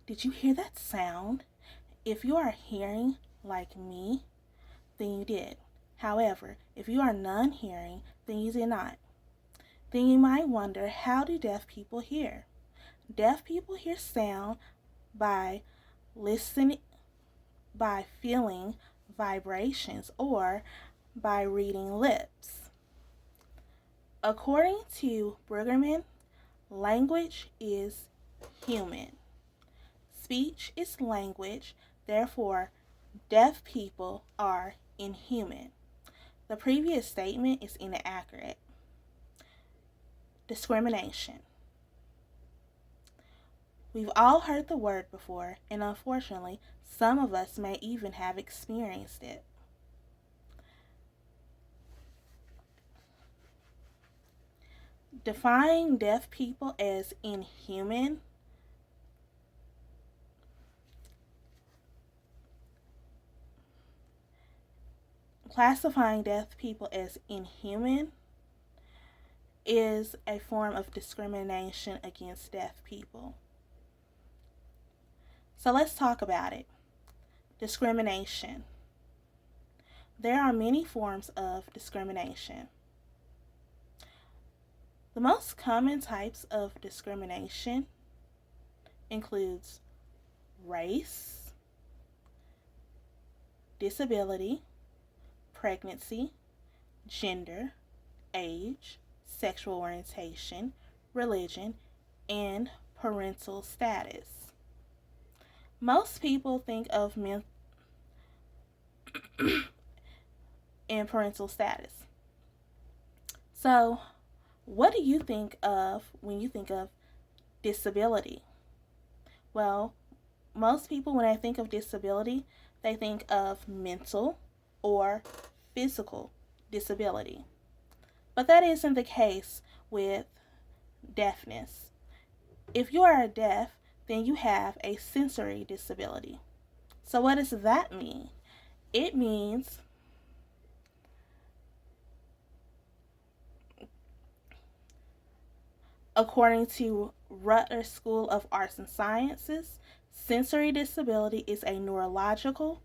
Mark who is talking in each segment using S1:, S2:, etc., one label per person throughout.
S1: Did you hear that sound? If you are hearing like me, then you did. However, if you are non-hearing, then you did not. Then you might wonder, how do deaf people hear? Deaf people hear sound by listening, by feeling vibrations, or by reading lips. According to Brueggemann, language is human. Speech is language, therefore, deaf people are inhuman. The previous statement is inaccurate. Discrimination. We've all heard the word before, and unfortunately, some of us may even have experienced it. Defining deaf people as inhuman classifying deaf people as inhuman is a form of discrimination against deaf people. So let's talk about it. Discrimination. There are many forms of discrimination. The most common types of discrimination includes race, disability, pregnancy, gender, age, sexual orientation, religion, and parental status. Most people think of and parental status. So, what do you think of when you think of disability? Well, most people, when they think of disability, they think of mental or physical disability. But that isn't the case with deafness. If you are deaf, then you have a sensory disability. So what does that mean? It means according to Rutgers School of Arts and Sciences, sensory disability is a neurological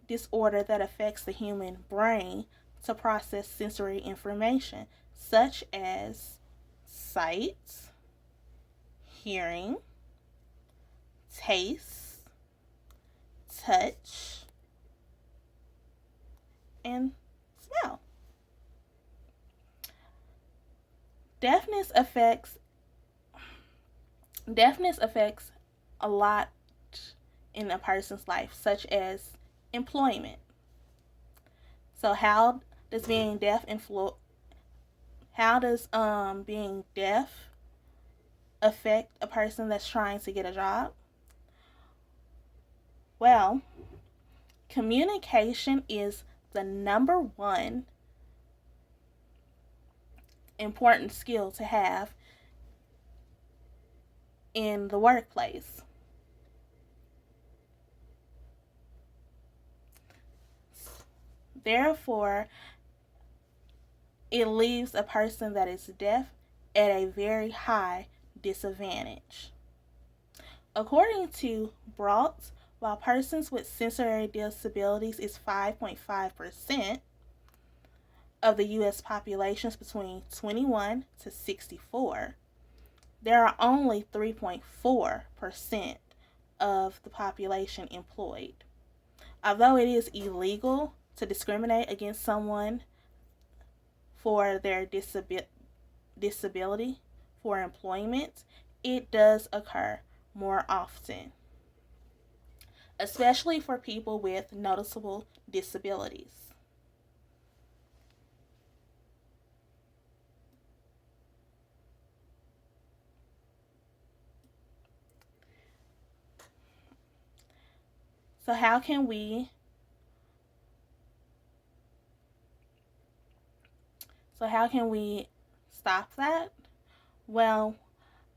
S1: disorder that affects the human brain to process sensory information, such as sight, hearing, taste, touch, and smell. Deafness affects a lot in a person's life, such as employment. So how does being deaf being deaf affect a person that's trying to get a job? Well, communication is the number one important skill to have in the workplace. Therefore, it leaves a person that is deaf at a very high disadvantage. According to Brault, while persons with sensory disabilities is 5.5% of the U.S. populations between 21 to 64, there are only 3.4% of the population employed. Although it is illegal to discriminate against someone for their disability for employment, it does occur more often, especially for people with noticeable disabilities. So how can we stop that? Well,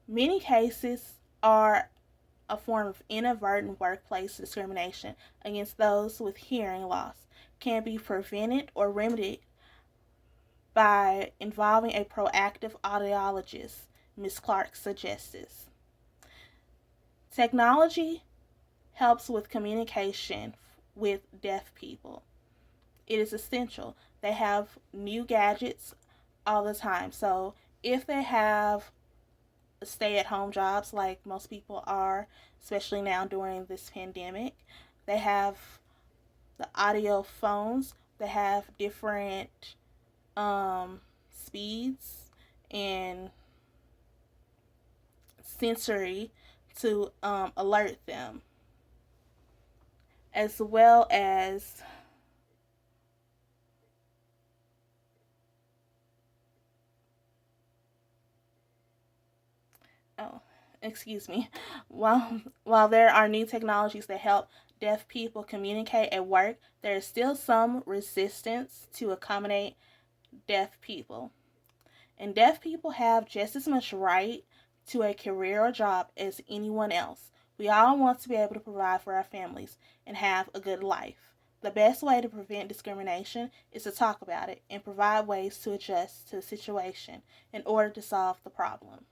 S1: many cases are a form of inadvertent workplace discrimination against those with hearing loss, can be prevented or remedied by involving a proactive audiologist, Ms. Clark suggests. Technology helps with communication with deaf people. It is essential. They have new gadgets all the time. So if they have stay at home jobs like most people are, especially now during this pandemic, they have the audio phones that have different speeds and sensory to alert them, as well as oh, excuse me. While there are new technologies that help deaf people communicate at work, there is still some resistance to accommodate deaf people. And deaf people have just as much right to a career or job as anyone else. We all want to be able to provide for our families and have a good life. The best way to prevent discrimination is to talk about it and provide ways to adjust to the situation in order to solve the problem.